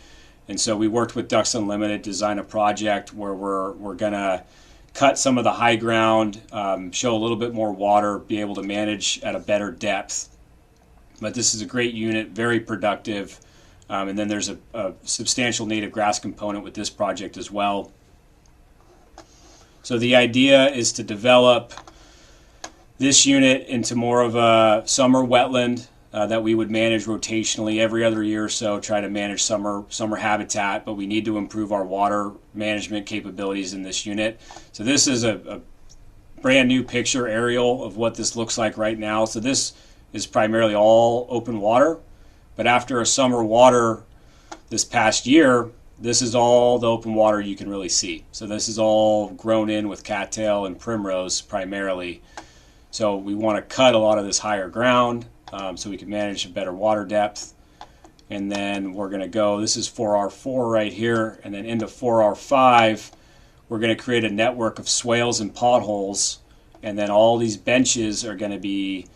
[SPEAKER 2] And so we worked with Ducks Unlimited to design a project where we're gonna cut some of the high ground, show a little bit more water, be able to manage at a better depth. But this is a great unit, very productive. And then there's a substantial native grass component with this project as well. So the idea is to develop this unit into more of a summer wetland that we would manage rotationally every other year or so, try to manage summer habitat, but we need to improve our water management capabilities in this unit. So this is a brand new picture aerial of what this looks like right now. So this is primarily all open water, but after a summer water this past year, this is all the open water you can really see. So this is all grown in with cattail and primrose primarily. So we want to cut a lot of this higher ground so we can manage a better water depth. And then we're going to go, this is 4R4 right here, and then into 4R5, we're going to create a network of swales and potholes. And then all these benches are going to be,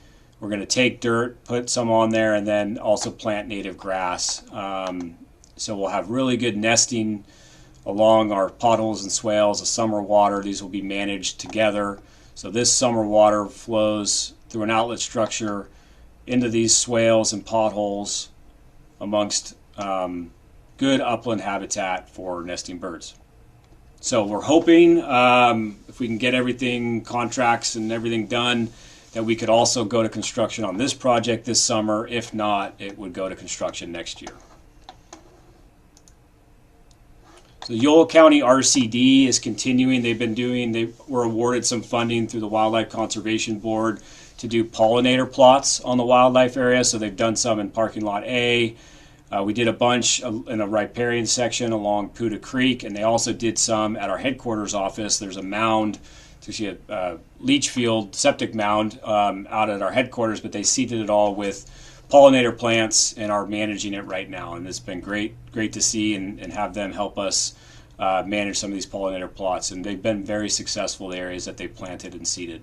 [SPEAKER 2] we're going to take dirt, put some on there, and then also plant native grass. So we'll have really good nesting along our potholes and swales. The summer water, these will be managed together. So this summer water flows through an outlet structure into these swales and potholes amongst good upland habitat for nesting birds. So we're hoping if we can get everything, contracts and everything done, that we could also go to construction on this project this summer. If not, it would go to construction next year. So the Yolo County RCD is continuing. They were awarded some funding through the Wildlife Conservation Board to do pollinator plots on the wildlife area. So they've done some in parking lot A. We did a bunch in a riparian section along Puda Creek, and they also did some at our headquarters office. There's a mound, it's actually a leach field, septic mound out at our headquarters, but they seeded it all with pollinator plants and are managing it right now. And it's been great to see and have them help us manage some of these pollinator plots. And they've been very successful, the areas that they've planted and seeded.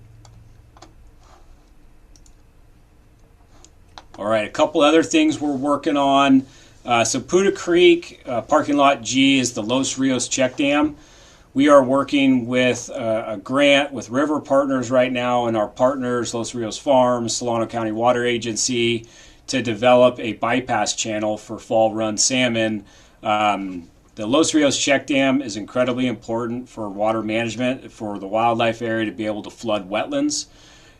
[SPEAKER 2] All right, a couple other things we're working on. So Puda Creek, parking lot G is the Los Rios check dam. We are working with a grant with river partners right now, and our partners, Los Rios Farms, Solano County Water Agency, to develop a bypass channel for fall run salmon. The Los Rios check dam is incredibly important for water management, for the wildlife area to be able to flood wetlands.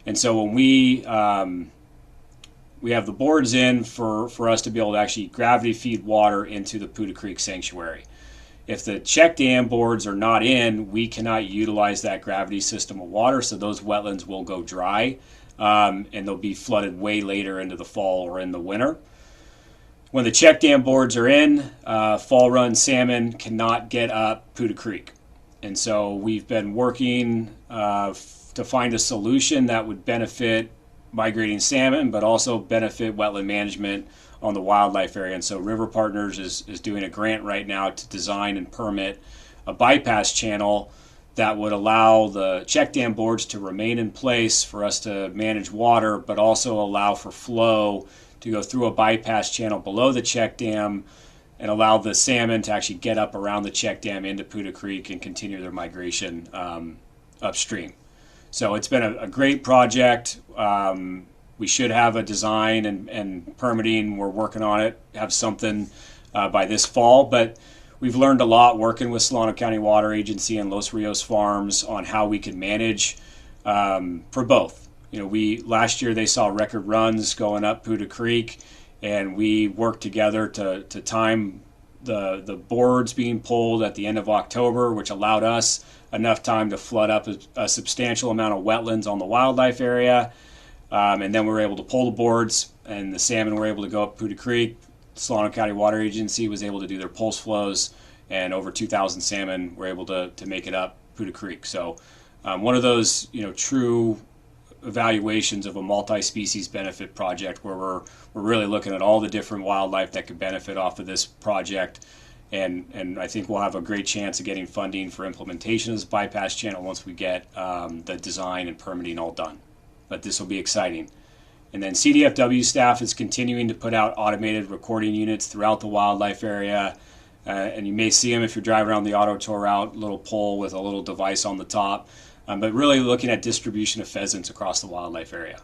[SPEAKER 2] And so when we have the boards in for us to be able to actually gravity feed water into the Puda Creek Sanctuary. If the check dam boards are not in, we cannot utilize that gravity system of water, so those wetlands will go dry, and they'll be flooded way later into the fall or in the winter. When the check dam boards are in, fall run salmon cannot get up Puda Creek. And so we've been working to find a solution that would benefit migrating salmon, but also benefit wetland management on the wildlife area. And so River Partners is doing a grant right now to design and permit a bypass channel that would allow the check dam boards to remain in place for us to manage water, but also allow for flow to go through a bypass channel below the check dam and allow the salmon to actually get up around the check dam into Puda Creek and continue their migration upstream. So it's been a great project. We should have a design and permitting. We're working on it, have something by this fall. But we've learned a lot working with Solano County Water Agency and Los Rios Farms on how we can manage for both. You know, last year they saw record runs going up Puda Creek, and we worked together to time the boards being pulled at the end of October, which allowed us enough time to flood up a substantial amount of wetlands on the wildlife area. And then we were able to pull the boards, and the salmon were able to go up Puda Creek. Solano County Water Agency was able to do their pulse flows, and over 2,000 salmon were able to make it up Puda Creek. So one of those, true evaluations of a multi-species benefit project where we're really looking at all the different wildlife that could benefit off of this project. And I think we'll have a great chance of getting funding for implementation of this bypass channel once we get the design and permitting all done. But this will be exciting. And then CDFW staff is continuing to put out automated recording units throughout the wildlife area. And you may see them if you're driving around the auto tour route, little pole with a little device on the top. But really looking at distribution of pheasants across the wildlife area.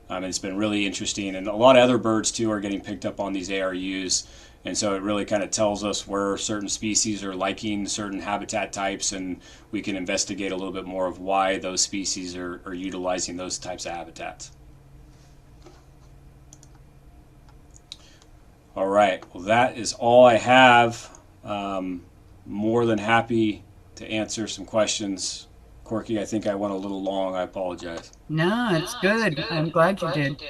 [SPEAKER 2] And it's been really interesting. And a lot of other birds, too, are getting picked up on these ARUs. And so it really kind of tells us where certain species are liking certain habitat types, and we can investigate a little bit more of why those species are utilizing those types of habitats. All right, well, that is all I have. More than happy to answer some questions. Of Corky. I think I went a little long. I apologize.
[SPEAKER 1] No, it's good. I'm glad you did.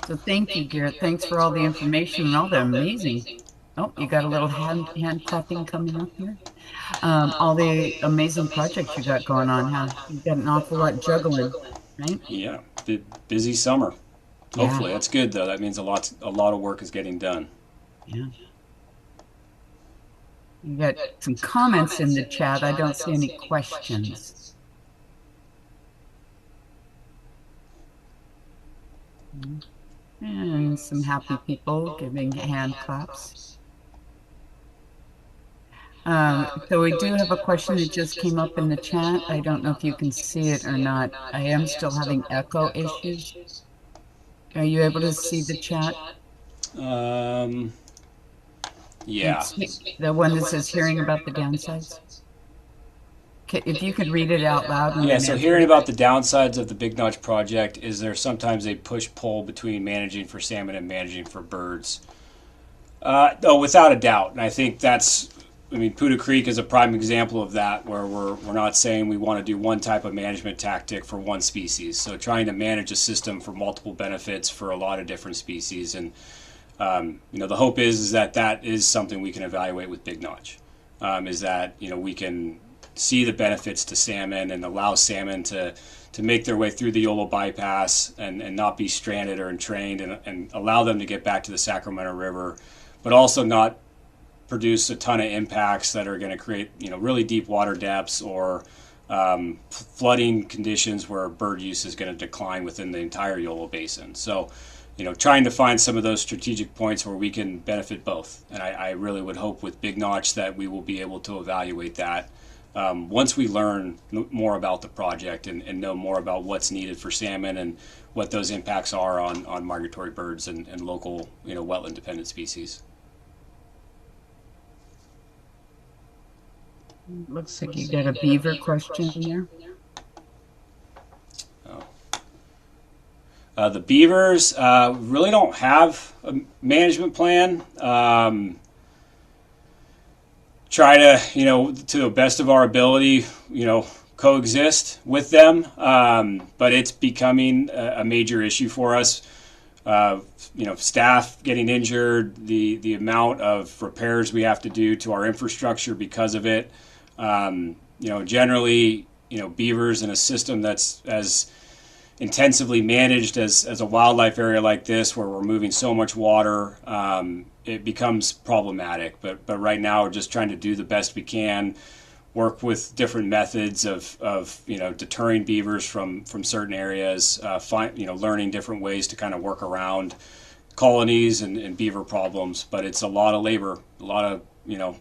[SPEAKER 1] So thank you, Garrett. Thanks for all the information and all the amazing. Oh, you got a little hand clapping coming up here. All the amazing projects you got going on, huh? You got an awful lot juggling, right?
[SPEAKER 2] Yeah, busy summer.
[SPEAKER 1] Yeah,
[SPEAKER 2] Hopefully, that's good though. That means a lot of work is getting done.
[SPEAKER 1] yeah. You got some comments in the chat. I don't see any questions. Mm. And some happy people giving hand claps. So we do have a question that just came up in the chat. I don't know if you can see it or not. I am still having echo issues. Are you able to see the chat?
[SPEAKER 2] Um, yeah.
[SPEAKER 1] It's the one that says hearing about the downsides. Okay, if you could read it out loud and
[SPEAKER 2] Yeah,
[SPEAKER 1] then
[SPEAKER 2] so
[SPEAKER 1] answer
[SPEAKER 2] hearing
[SPEAKER 1] it.
[SPEAKER 2] about the downsides of the Big Notch project is there sometimes a push pull between managing for salmon and managing for birds. Oh, without a doubt, and I think that's. I mean, Poudre Creek is a prime example of that, where we're not saying we want to do one type of management tactic for one species. So trying to manage a system for multiple benefits for a lot of different species, and the hope is that that is something we can evaluate with Big Notch. Is that we can see the benefits to salmon and allow salmon to make their way through the Yolo bypass and not be stranded or entrained and allow them to get back to the Sacramento River, but also not produce a ton of impacts that are going to create really deep water depths or flooding conditions where bird use is going to decline within the entire Yolo basin. So trying to find some of those strategic points where we can benefit both. And I really would hope with Big Notch that we will be able to evaluate that once we learn more about the project and know more about what's needed for salmon and what those impacts are on migratory birds and local wetland dependent species.
[SPEAKER 1] Looks like you got a beaver question there.
[SPEAKER 2] The beavers really don't have a management plan. Try to, to the best of our ability, coexist with them. But it's becoming a major issue for us. Staff getting injured, the amount of repairs we have to do to our infrastructure because of it. Generally, beavers in a system that's as intensively managed as a wildlife area like this, where we're moving so much water, it becomes problematic. But right now, we're just trying to do the best we can, work with different methods of deterring beavers from certain areas, learning different ways to kind of work around colonies and beaver problems. But it's a lot of labor, a lot of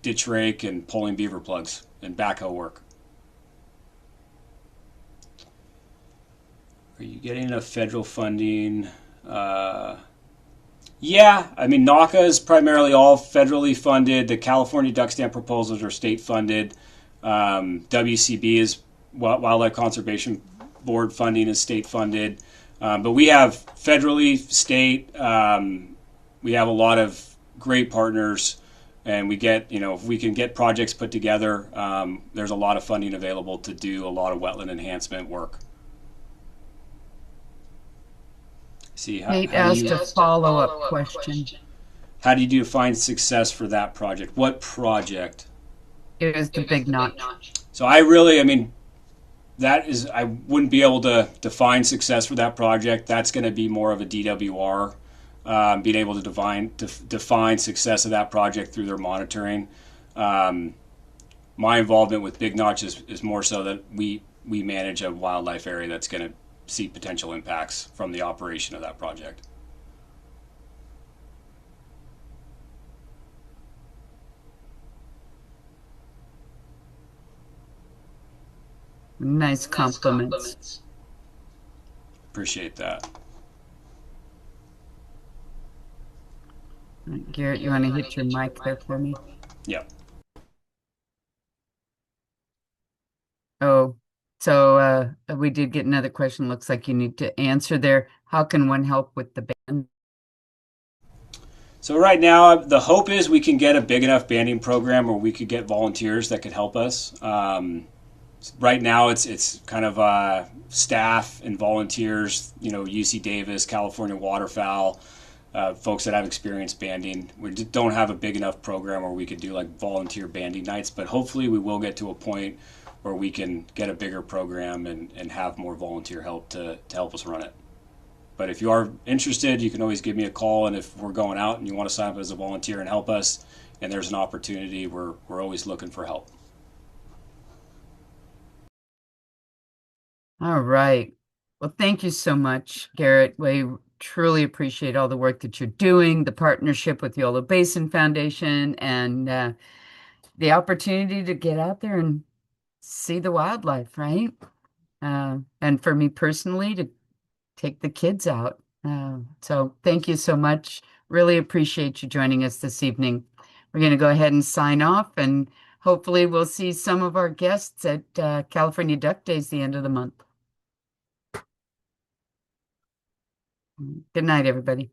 [SPEAKER 2] ditch rake and pulling beaver plugs and backhoe work. Are you getting enough federal funding? Yeah, I mean, NACA is primarily all federally funded. The California duck stamp proposals are state funded. WCB is Wildlife Conservation Board funding is state funded. But we have federally, state, we have a lot of great partners, and we get, if we can get projects put together, there's a lot of funding available to do a lot of wetland enhancement work. See,
[SPEAKER 1] Kate asked a follow-up question.
[SPEAKER 2] How do you define success for that project? What project?
[SPEAKER 1] It was the Big Notch.
[SPEAKER 2] So I mean, I wouldn't be able to define success for that project. That's going to be more of a DWR, being able to define success of that project through their monitoring. My involvement with Big Notch is more so that we manage a wildlife area that's going to see potential impacts from the operation of that project.
[SPEAKER 1] Nice compliments.
[SPEAKER 2] Appreciate that.
[SPEAKER 1] Garrett, you want to hit your mic there for me?
[SPEAKER 2] Yep.
[SPEAKER 1] Oh, so we did get another question. Looks like you need to answer there. How can one help with the band?
[SPEAKER 2] So right now, the hope is we can get a big enough banding program where we could get volunteers that could help us. Right now, it's kind of staff and volunteers. You know, UC Davis, California waterfowl, folks that have experience banding. We just don't have a big enough program where we could do like volunteer banding nights. But hopefully, we will get to a point where we can get a bigger program and have more volunteer help to help us run it. But if you are interested, you can always give me a call. And if we're going out and you want to sign up as a volunteer and help us, and there's an opportunity, we're always looking for help.
[SPEAKER 1] All right. Well, thank you so much, Garrett. We truly appreciate all the work that you're doing, the partnership with Yolo Basin Foundation, and the opportunity to get out there and see the wildlife, right? And for me personally, to take the kids out. So thank you so much. Really appreciate you joining us this evening. We're going to go ahead and sign off, and hopefully we'll see some of our guests at California Duck Days the end of the month. Good night, everybody.